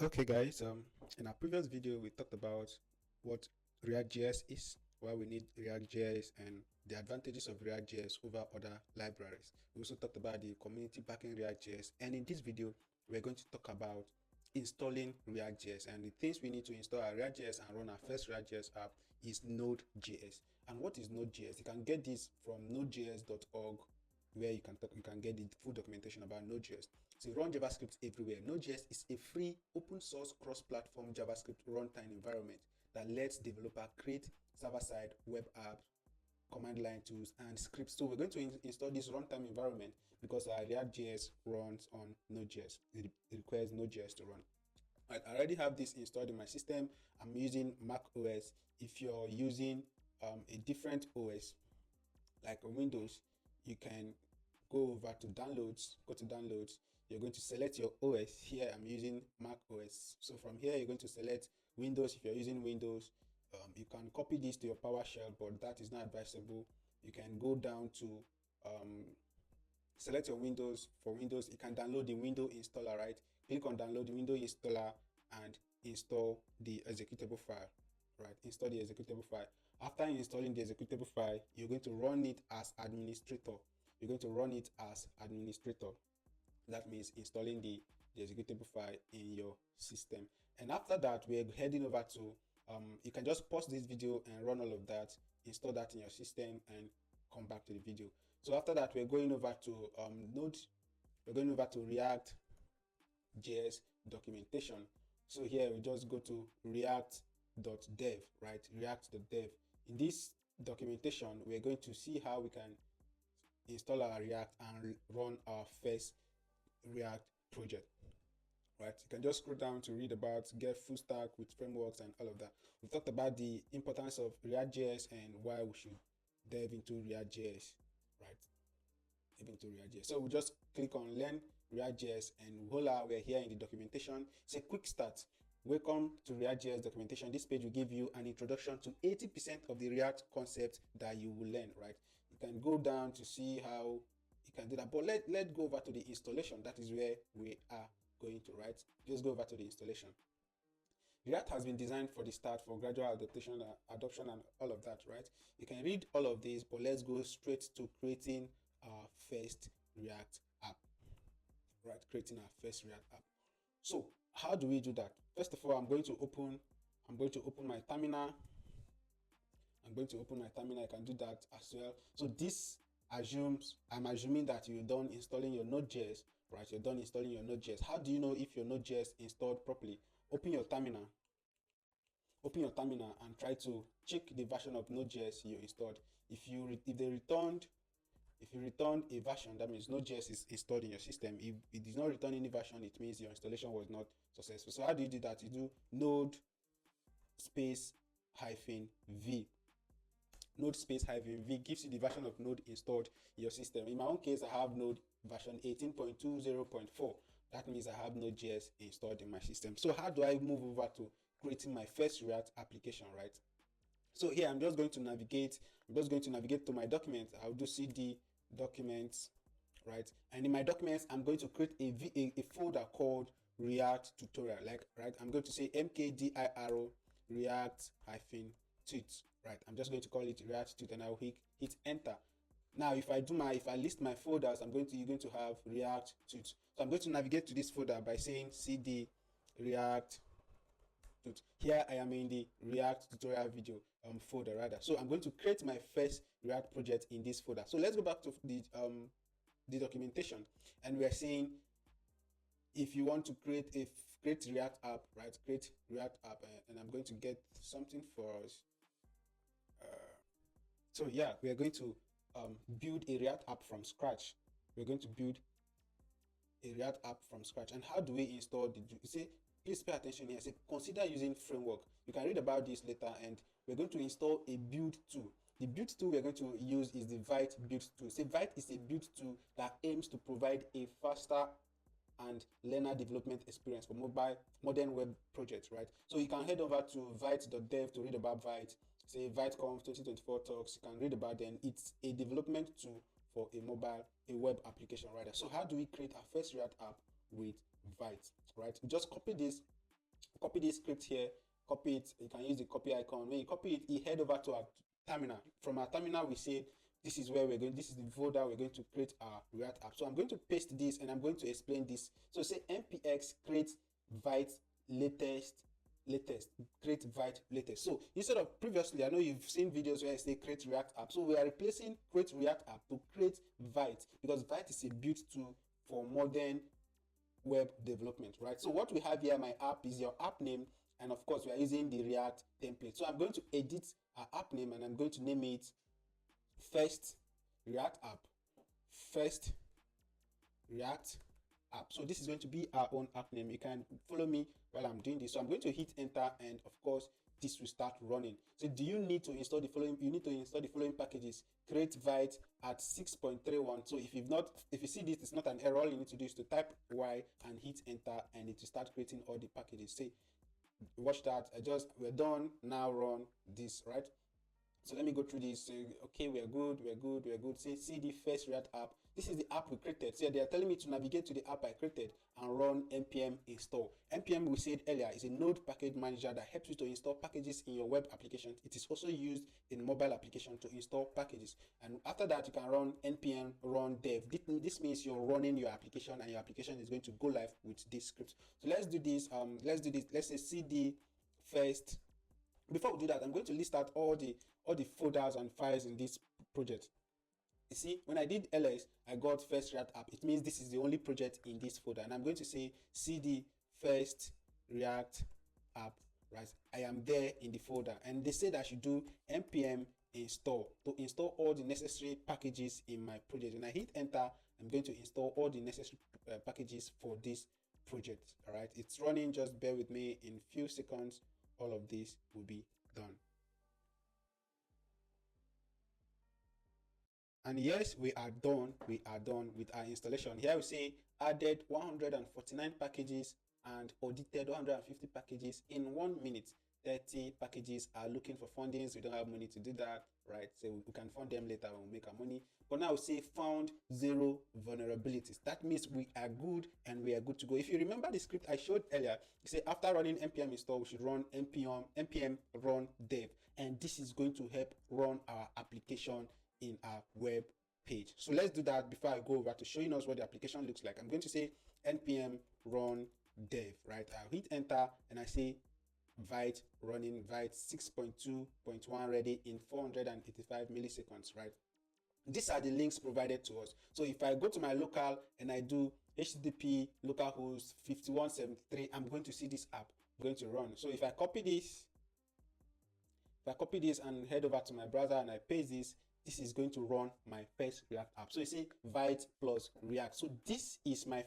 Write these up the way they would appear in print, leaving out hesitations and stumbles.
Okay, guys. In our previous video, we talked about what React.js is, why we need React.js, and the advantages of React.js over other libraries. We also talked about the community backing React.js, and in this video, we're going to talk about installing React.js. And the things we need to install our React.js and run our first React.js app is Node.js. And what is Node.js? You can get this from nodejs.org, where you can get the full documentation about Node.js. So run JavaScript everywhere. Node.js is a free, open source, cross-platform JavaScript runtime environment that lets developer create server-side web apps, command line tools, and scripts. So we're going to install this runtime environment because our React.js runs on Node.js. It requires Node.js to run. I already have this installed in my system. I'm using Mac OS. If you're using a different OS, like a Windows, you can go over to downloads, go to downloads. You're going to select your OS. Here I'm using Mac OS. So from here, you're going to select Windows. If you're using Windows, you can copy this to your PowerShell, but that is not advisable. You can go down to select your Windows. For Windows, you can download the window installer, right? Click on download the window installer and install the executable file, right? Install the executable file. After installing the executable file, you're going to run it as administrator. You're going to run it as administrator. That means installing the executable file in your system. And after that, we're heading over to, you can just pause this video and run all of that, install that in your system and come back to the video. So after that, we're going over to we're going over to React.js documentation. So here we just go to React.dev, right? React.dev. In this documentation, we're going to see how we can install our React and run our first React project, right? You can just scroll down to read about get full stack with frameworks and all of that. We've talked about the importance of React.js and why we should dive into React.js, right? Dive into React.js. So we just click on learn React.js and voila, we're here in the documentation. It's a quick start. Welcome to React.js documentation. This page will give you an introduction to 80% of the React concept that you will learn, right? You can go down to see how you can do that, but let's go over to the installation. That is where we are going to, right? Just go over to the installation. React has been designed for the start for gradual adoption and all of that, right? You can read all of this, but let's go straight to creating our first React app, right? Creating our first React app. So how do we do that? First of all, I'm going to open my terminal. I'm going to open my terminal. I can do that as well. So this I'm assuming that you're done installing your Node.js, right? You're done installing your Node.js. How do you know if your Node.js installed properly? Open your terminal and try to check the version of Node.js you installed. If you returned a version, that means Node.js is installed in your system. If it does not return any version, it means your installation was not successful. So how do you do that? You do node space hyphen v. Node space hyphen v gives you the version of Node installed in your system. In my own case, I have Node version 18.20.4. That means I have Node.js installed in my system. So how do I move over to creating my first React application, right? So here I'm just going to navigate to my documents. I'll do cd documents, right? And in my documents, I'm going to create a folder called React tutorial, like, right? I'm going to say mkdir React hyphen tut, right? I'm just going to call it React tut and I'll hit enter. Now, if I list my folders, you're going to have React tut. So I'm going to navigate to this folder by saying cd React tut. Here I am in the React tutorial video folder rather. So I'm going to create my first React project in this folder. So let's go back to the documentation, and we are saying if you want to create React app, right? Create React app, and I'm going to get something for us. So yeah, we are going to build a React app from scratch. We're going to build a React app from scratch. And how do we install you see, please pay attention here. Say, consider using framework. You can read about this later, and we're going to install a build tool. The build tool we're going to use is the Vite build tool. Say, Vite is a build tool that aims to provide a faster and learner development experience for modern web projects, right? So you can head over to Vite.dev to read about Vite. Say ViteConf 2024 talks. You can read about them. It's a development tool for a web application rather. So how do we create our first React app with Vite, right? We just copy this copy this script here, copy it. You can use the copy icon. When you copy it, you head over to our terminal. From our terminal, we say this is where we're going, this is the folder we're going to create our React app. So I'm going to paste this and I'm going to explain this. So say npx create Vite latest, create Vite latest. So instead of previously, I know you've seen videos where I say create React app. So we are replacing create React app to create Vite, because Vite is a built tool for modern web development, right? So what we have here, my app is your app name, and of course we are using the React template. So I'm going to edit our app name and I'm going to name it first React app. First React app. So this is going to be our own app name. You can follow me while I'm doing this. So I'm going to hit enter, and of course this will start running. So do you need to install the following? You need to install the following packages. Create Vite at 6.31. So if you see this, it's not an error. All you need to do is to type Y and hit enter, and it will start creating all the packages. Say, watch that. We're done. Now run this, right? So let me go through this. Okay, we're good. Say cd first React app. This is the app we created. So they are telling me to navigate to the app I created and run npm install. Npm, we said earlier, is a node package manager that helps you to install packages in your web application. It is also used in mobile application to install packages. And after that, you can run npm run dev. This means you're running your application and your application is going to go live with this script. So let's do this. Let's say cd first. Before we do that, I'm going to list out all the folders and files in this project. You see, when I did ls, I got first React app. It means this is the only project in this folder, and I'm going to say cd first React app, right? I am there in the folder, and they said I should do npm install to install all the necessary packages in my project. When I hit enter, I'm going to install all the necessary packages for this project. All right, it's running. Just bear with me. In few seconds, all of this will be done. And yes, we are done with our installation. Here we say added 149 packages and audited 150 packages in 1 minute. 30 packages are looking for fundings. We don't have money to do that, right? So we can fund them later when we make our money. But now we say found 0 vulnerabilities. That means we are good and we are good to go. If you remember the script I showed earlier, you say after running npm install, we should run npm run dev, and this is going to help run our application in our web page. So let's do that before I go over to showing us what the application looks like. I'm going to say npm run dev, right? I'll hit enter and I say Vite running, Vite 6.2.1 ready in 485 milliseconds, right? These are the links provided to us. So if I go to my local and I do http localhost 5173, I'm going to see this app going to run. So if I copy this and head over to my browser and I paste this, this is going to run my first React app. So you see Vite plus React. So this is my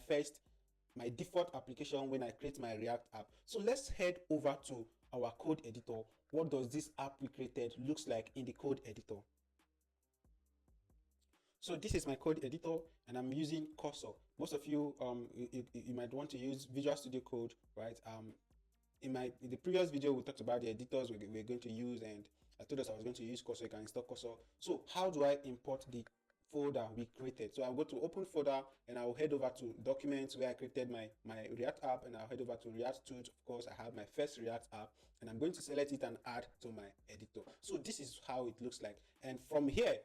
default application when I create my React app. So let's head over to our code editor. What does this app we created looks like in the code editor? So this is my code editor and I'm using Cursor. Most of you, you might want to use Visual Studio Code, right? In the previous video, we talked about the editors we're going to use, and I told us I was going to use Cursor. You can install Cursor. So how do I import the folder we created? So I'll go to open folder and I'll head over to documents where I created my React app, and I'll head over to React tools. Of course, I have my first React app and I'm going to select it and add to my editor. So this is how it looks like. And from here,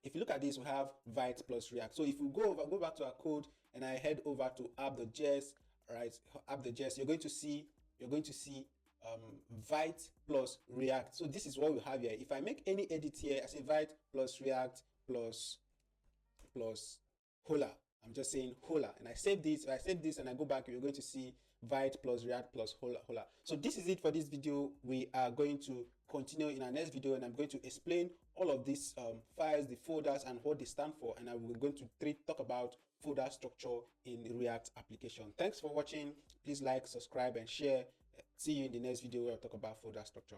if you look at this, we have Vite plus React. So if we go back to our code and I head over to app.js, right? App.js, you're going to see Vite plus React. So this is what we have here. If I make any edit here, I say Vite plus React plus Hola. I'm just saying Hola, and I save this. If I save this and I go back, you're going to see Vite plus React plus Hola. So this is it for this video. We are going to continue in our next video, and I'm going to explain all of these files, the folders, and what they stand for. And we're going to talk about folder structure in the React application. Thanks for watching. Please like, subscribe, and share. See you in the next video where I'll talk about folder structure.